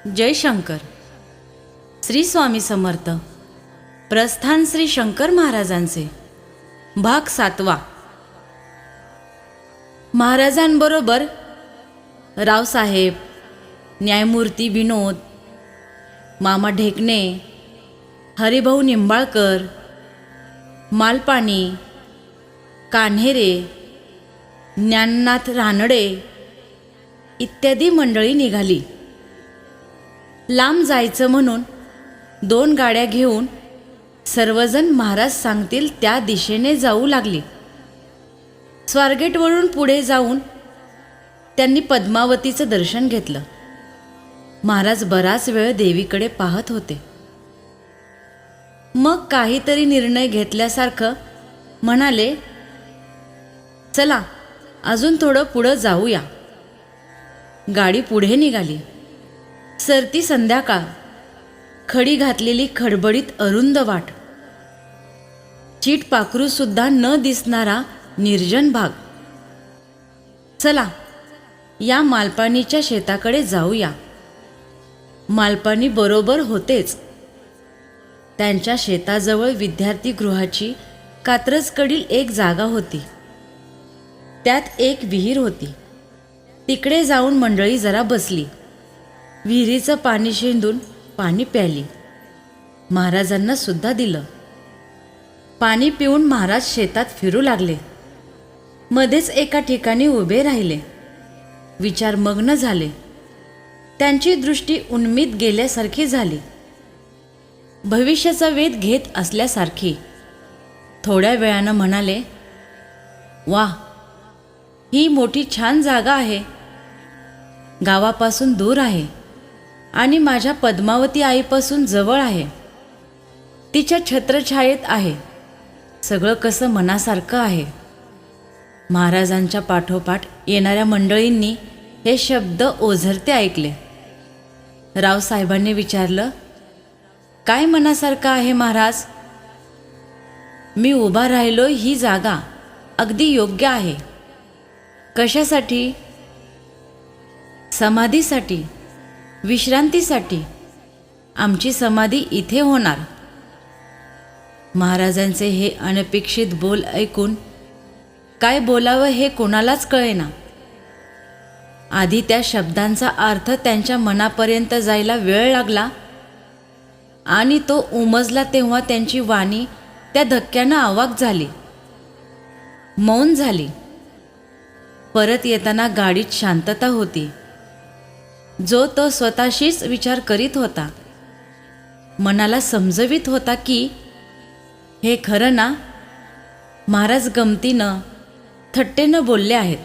जय शंकर. श्री स्वामी समर्थ. प्रस्थान श्री शंकर महाराजांचे. भाग 7. महाराजांबरोबर रावसाहेब, न्यायमूर्ती विनोद, मामा ढेकणे, हरिभाऊ निंबाळकर, मालपाणी, कान्हेरे, ज्ञाननाथ रानडे इत्यादी मंडळी निघाली. लांब जायचं म्हणून 2 गाड्या घेऊन सर्वजण महाराज सांगतील त्या दिशेने जाऊ लागली. स्वारगेटवरून पुढे जाऊन त्यांनी पद्मावतीचं दर्शन घेतलं. महाराज बराच वेळ देवीकडे पाहत होते. मग काहीतरी निर्णय घेतल्यासारखं म्हणाले, चला अजून थोडं पुढं जाऊया. गाडी पुढे निघाली. सरती संध्याकाळ. खडी घातलेली खडबडीत अरुंद वाट. चीट पाखरू सुद्धा न दिसणारा निर्जन भाग. चला या मालपाणीच्या शेताकडे जाऊया. मालपाणी बरोबर होतेच. त्यांच्या शेताजवळ विद्यार्थीगृहाची कात्रजकडील एक जागा होती. त्यात एक विहीर होती. तिकडे जाऊन मंडळी जरा बसली. विहिरीचं पाणी शेंदून पाणी प्याली. महाराजांना सुद्धा दिलं. पाणी पिऊन महाराज शेतात फिरू लागले. मध्येच एका ठिकाणी उभे राहिले. विचारमग्न झाले. त्यांची दृष्टी उन्मीत गेल्यासारखी झाली. भविष्याचा वेध घेत असल्यासारखी. थोड्या वेळानं म्हणाले, वा, ही मोठी छान जागा आहे. गावापासून दूर आहे आणि माझ्या पद्मावती आईपासून जवळ आहे. तिच्या छत्रछायेत आहे. सगळं कसं मनासारखं आहे. महाराजांच्या पाठोपाठ येणाऱ्या मंडळींनी हे शब्द ओझरते ऐकले. रावसाहेबांनी विचारलं, काय मनासारखं आहे महाराज? मी उभा राहिलो ही जागा अगदी योग्य आहे. कशासाठी? समाधीसाठी, विश्रांतीसाठी. आमची समाधी इथे होणार. महाराजांचे हे अनपेक्षित बोल ऐकून काय बोलावं हे कोणालाच कळेना. आधी त्या शब्दांचा अर्थ त्यांच्या मनापर्यंत जायला वेळ लागला आणि तो उमजला तेव्हा त्यांची वाणी त्या धक्क्यानं अवाक झाली, मौन झाली. परत येताना गाडीत शांतता होती. जो तो स्वतःशीच विचार करीत होता. मनाला समजवित होता की हे खरं ना, महाराज गमतीनं थट्टेनं बोलले आहेत.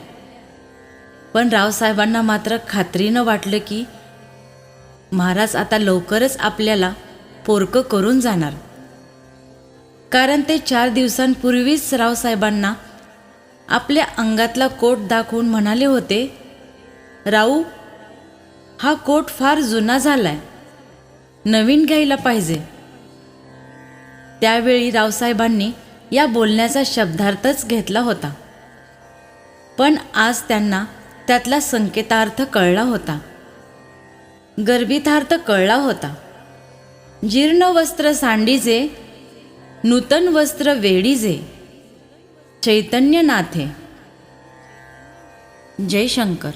पण रावसाहेबांना मात्र खात्रीनं वाटलं की महाराज आता लवकरच आपल्याला पोरकं करून जाणार. कारण ते 4 दिवसांपूर्वीच रावसाहेबांना आपल्या अंगातला कोट दाखवून म्हणाले होते, राऊ, हा कोट फार जुना झालाय, नवीन घ्यायला पाहिजे. त्यावेळी रावसाहेबांनी या बोलण्याचा शब्दार्थच घेतला होता. पण आज त्यांना त्यातला संकेतार्थ कळला होता, गर्भितार्थ कळला होता. जीर्ण वस्त्र सांडीजे, नूतन वस्त्र वेडीजे, चैतन्य नाथे. जय शंकर.